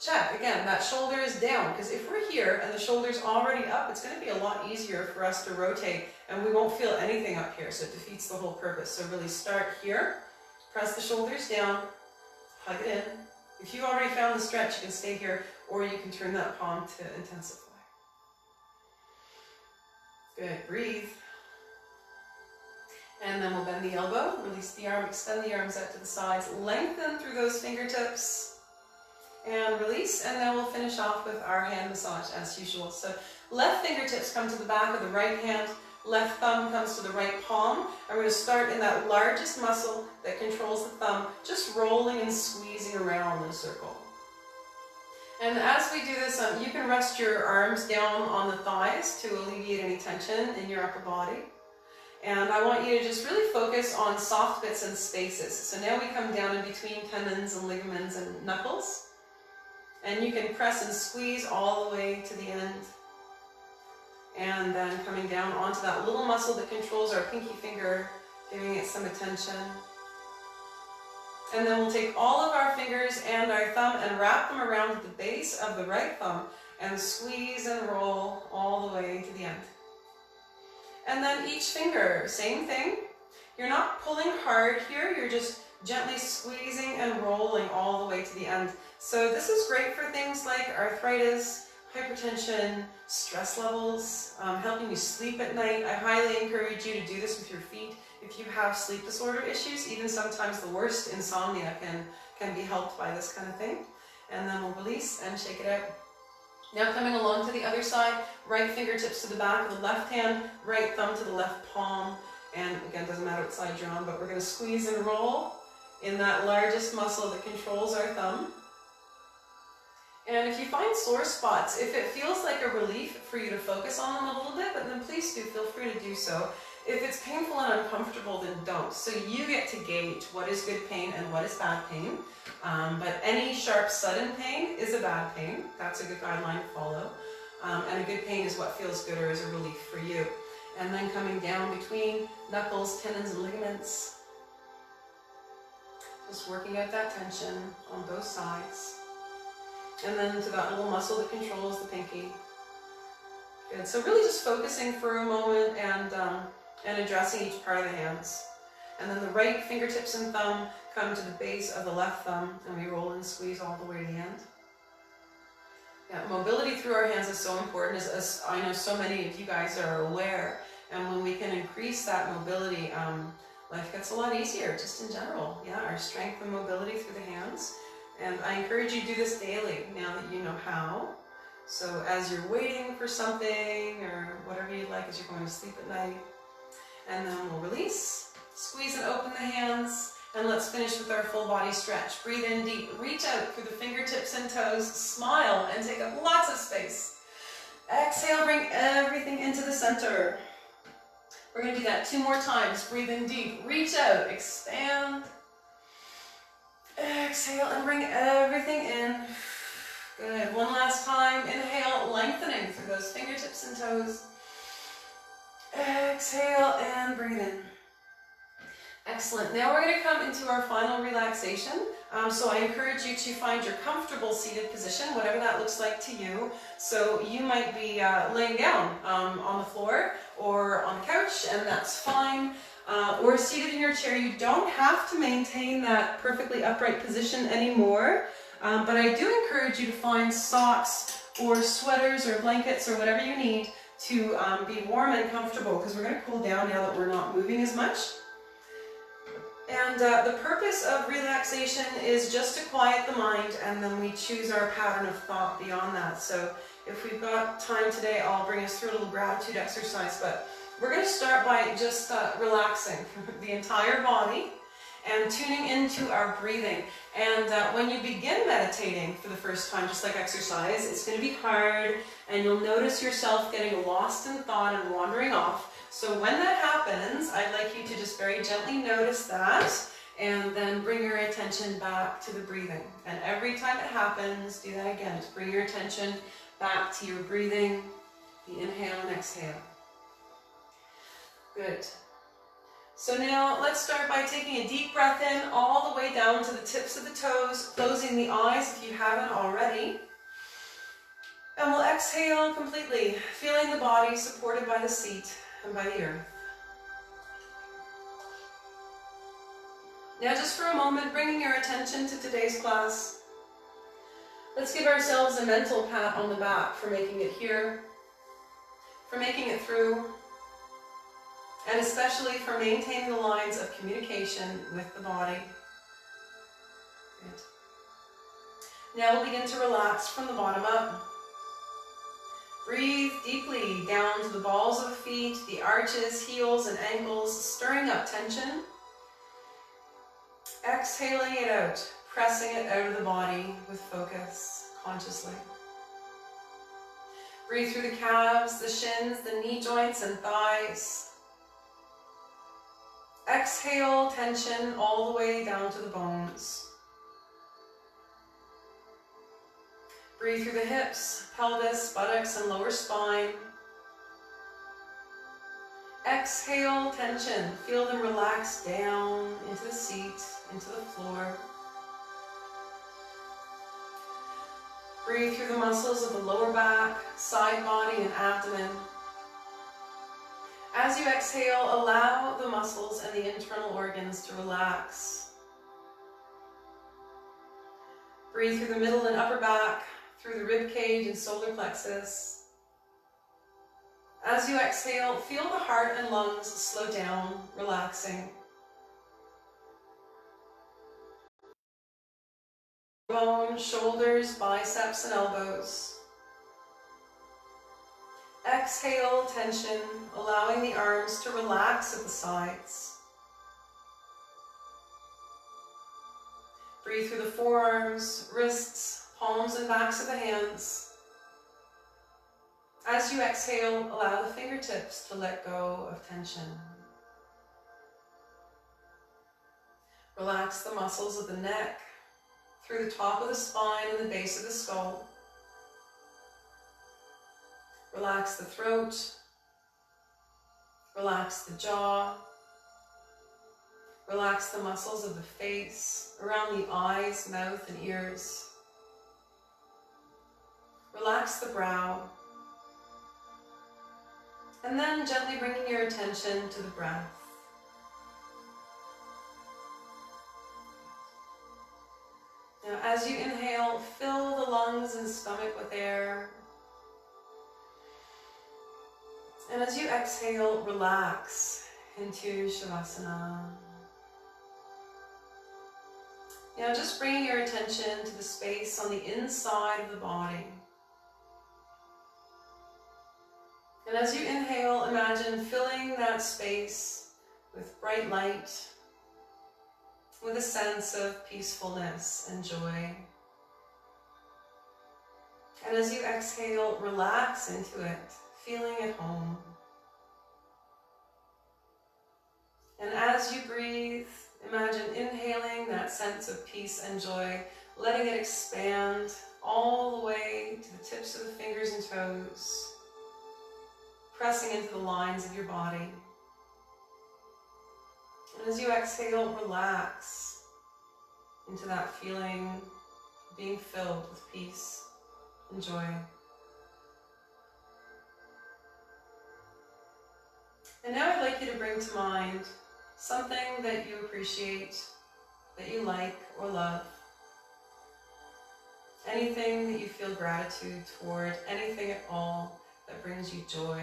Check. Again, that shoulder is down, because if we're here and the shoulder's already up, it's going to be a lot easier for us to rotate, and we won't feel anything up here, so it defeats the whole purpose. So really start here, press the shoulders down, hug it in. If you've already found the stretch, you can stay here, or you can turn that palm to intensify. Good. Breathe. And then we'll bend the elbow, release the arm, extend the arms out to the sides, lengthen through those fingertips, and release, and then we'll finish off with our hand massage as usual. So left fingertips come to the back of the right hand, left thumb comes to the right palm, and we're going to start in that largest muscle that controls the thumb, just rolling and squeezing around in a circle. And as we do this, you can rest your arms down on the thighs to alleviate any tension in your upper body. And I want you to just really focus on soft bits and spaces. So now we come down in between tendons and ligaments and knuckles. And you can press and squeeze all the way to the end. And then coming down onto that little muscle that controls our pinky finger, giving it some attention. And then we'll take all of our fingers and our thumb and wrap them around the base of the right thumb and squeeze and roll all the way to the end. And then each finger, same thing. You're not pulling hard here, you're just gently squeezing and rolling all the way to the end. So this is great for things like arthritis, hypertension, stress levels, helping you sleep at night. I highly encourage you to do this with your feet. If you have sleep disorder issues, even sometimes the worst insomnia can be helped by this kind of thing. And then we'll release and shake it out. Now coming along to the other side, right fingertips to the back of the left hand, right thumb to the left palm. And again, doesn't matter what side you're on, but we're going to squeeze and roll in that largest muscle that controls our thumb. And if you find sore spots, if it feels like a relief for you to focus on them a little bit, but then please do feel free to do so. If it's painful and uncomfortable, then don't. So you get to gauge what is good pain and what is bad pain. But any sharp, sudden pain is a bad pain. That's a good guideline to follow. And a good pain is what feels good or is a relief for you. And then coming down between knuckles, tendons, and ligaments. Just working out that tension on both sides. And then to that little muscle that controls the pinky. Good. So really just focusing for a moment and addressing each part of the hands. And then the right fingertips and thumb come to the base of the left thumb, and we roll and squeeze all the way to the end. Yeah, mobility through our hands is so important, as I know so many of you guys are aware. And when we can increase that mobility, life gets a lot easier, just in general. Yeah, our strength and mobility through the hands. And I encourage you to do this daily, now that you know how. So as you're waiting for something, or whatever you'd like as you're going to sleep at night. And then we'll release, squeeze and open the hands. And let's finish with our full body stretch. Breathe in deep, reach out through the fingertips and toes, smile and take up lots of space. Exhale, bring everything into the center. We're going to do that 2 more times. Breathe in deep, reach out, expand. Exhale and bring everything in. Good. One last time. Inhale, lengthening through those fingertips and toes. Exhale and breathe in. Excellent. Now we're going to come into our final relaxation. So I encourage you to find your comfortable seated position, whatever that looks like to you. So you might be laying down on the floor or on the couch, and that's fine. Or seated in your chair. You don't have to maintain that perfectly upright position anymore. But I do encourage you to find socks or sweaters or blankets or whatever you need to be warm and comfortable, because we're going to cool down now that we're not moving as much. And the purpose of relaxation is just to quiet the mind, and then we choose our pattern of thought beyond that. So if we've got time today, I'll bring us through a little gratitude exercise, but we're going to start by just relaxing the entire body and tuning into our breathing. And when you begin meditating for the first time, just like exercise, it's going to be hard, and you'll notice yourself getting lost in thought and wandering off. So when that happens, I'd like you to just very gently notice that, and then bring your attention back to the breathing. And every time it happens, do that again. Just bring your attention back to your breathing, the inhale and exhale. Good. So now let's start by taking a deep breath in all the way down to the tips of the toes, closing the eyes if you haven't already. And we'll exhale completely, feeling the body supported by the seat and by the earth. Now just for a moment, bringing your attention to today's class, let's give ourselves a mental pat on the back for making it here, for making it through, and especially for maintaining the lines of communication with the body. Good. Now we'll begin to relax from the bottom up. Breathe deeply down to the balls of the feet, the arches, heels, and ankles, stirring up tension. Exhaling it out, pressing it out of the body with focus, consciously. Breathe through the calves, the shins, the knee joints, and thighs. Exhale tension all the way down to the bones. Breathe through the hips, pelvis, buttocks, and lower spine. Exhale tension. Feel them relax down into the seat, into the floor. Breathe through the muscles of the lower back, side body, and abdomen. As you exhale, allow the muscles and the internal organs to relax. Breathe through the middle and upper back, through the rib cage and solar plexus. As you exhale, feel the heart and lungs slow down, relaxing. Bone, shoulders, biceps, and elbows. Exhale tension, allowing the arms to relax at the sides. Breathe through the forearms, wrists, palms, and backs of the hands. As you exhale, allow the fingertips to let go of tension. Relax the muscles of the neck, through the top of the spine and the base of the skull. Relax the throat. Relax the jaw. Relax the muscles of the face. around the eyes, mouth, and ears. Relax the brow. And then gently bringing your attention to the breath. Now, as you inhale, fill the lungs and stomach with air. And as you exhale, relax into Shavasana. Now, just bringing your attention to the space on the inside of the body. And as you inhale, imagine filling that space with bright light, with a sense of peacefulness and joy. And as you exhale, relax into it, feeling at home. And as you breathe, imagine inhaling that sense of peace and joy, letting it expand all the way to the tips of the fingers and toes, pressing into the lines of your body. And as you exhale, relax into that feeling of being filled with peace and joy. And now I'd like you to bring to mind something that you appreciate, that you like or love. Anything that you feel gratitude toward, anything at all that brings you joy.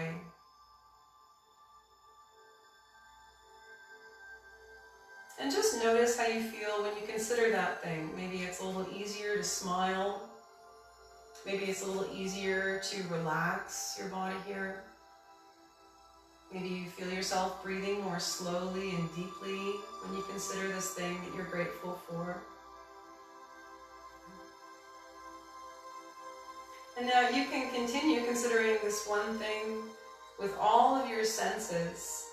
And just notice how you feel when you consider that thing. Maybe it's a little easier to smile. Maybe it's a little easier to relax your body here. Maybe you feel yourself breathing more slowly and deeply when you consider this thing that you're grateful for. And now you can continue considering this one thing with all of your senses,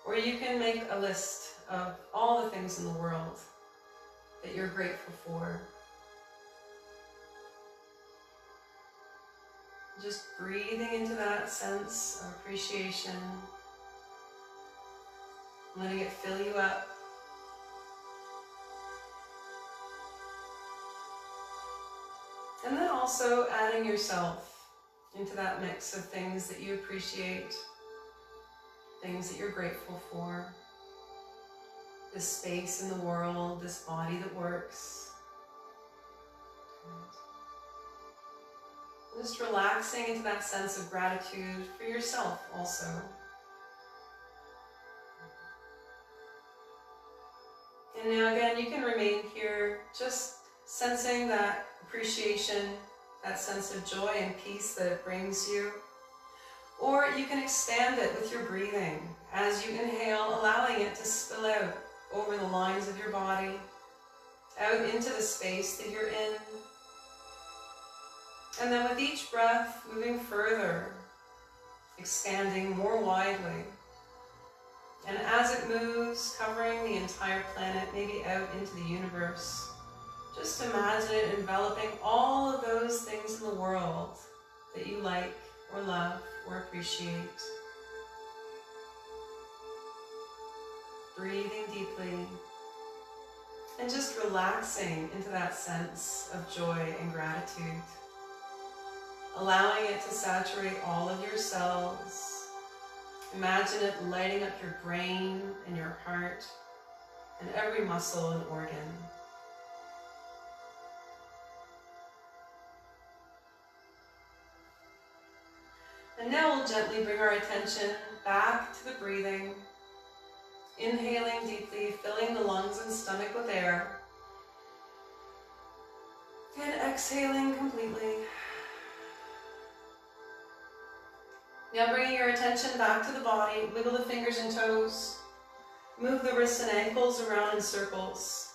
or you can make a list of all the things in the world that you're grateful for. Just breathing into that sense of appreciation, letting it fill you up. And then also adding yourself into that mix of things that you appreciate, things that you're grateful for, this space in the world, this body that works. Just relaxing into that sense of gratitude for yourself also. And now again, you can remain here just sensing that appreciation, that sense of joy and peace that it brings you. Or you can expand it with your breathing. As you inhale, allowing it to spill out over the lines of your body, out into the space that you're in. And then with each breath, moving further, expanding more widely. And as it moves, covering the entire planet, maybe out into the universe, just imagine it enveloping all of those things in the world that you like or love or appreciate. Breathing deeply and just relaxing into that sense of joy and gratitude. Allowing it to saturate all of your cells. Imagine it lighting up your brain and your heart and every muscle and organ. And now we'll gently bring our attention back to the breathing. Inhaling deeply, filling the lungs and stomach with air. And exhaling completely. Now bringing your attention back to the body, wiggle the fingers and toes. Move the wrists and ankles around in circles.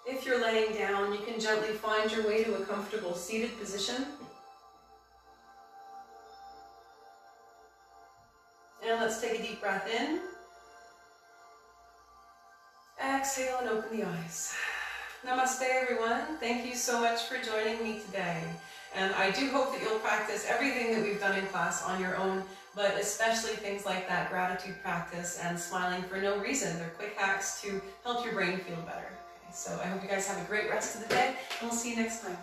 If you're laying down, you can gently find your way to a comfortable seated position. And let's take a deep breath in. Exhale and open the eyes. Namaste everyone. Thank you so much for joining me today. And I do hope that you'll practice everything that we've done in class on your own, but especially things like that gratitude practice and smiling for no reason. They're quick hacks to help your brain feel better. Okay, so I hope you guys have a great rest of the day, and we'll see you next time.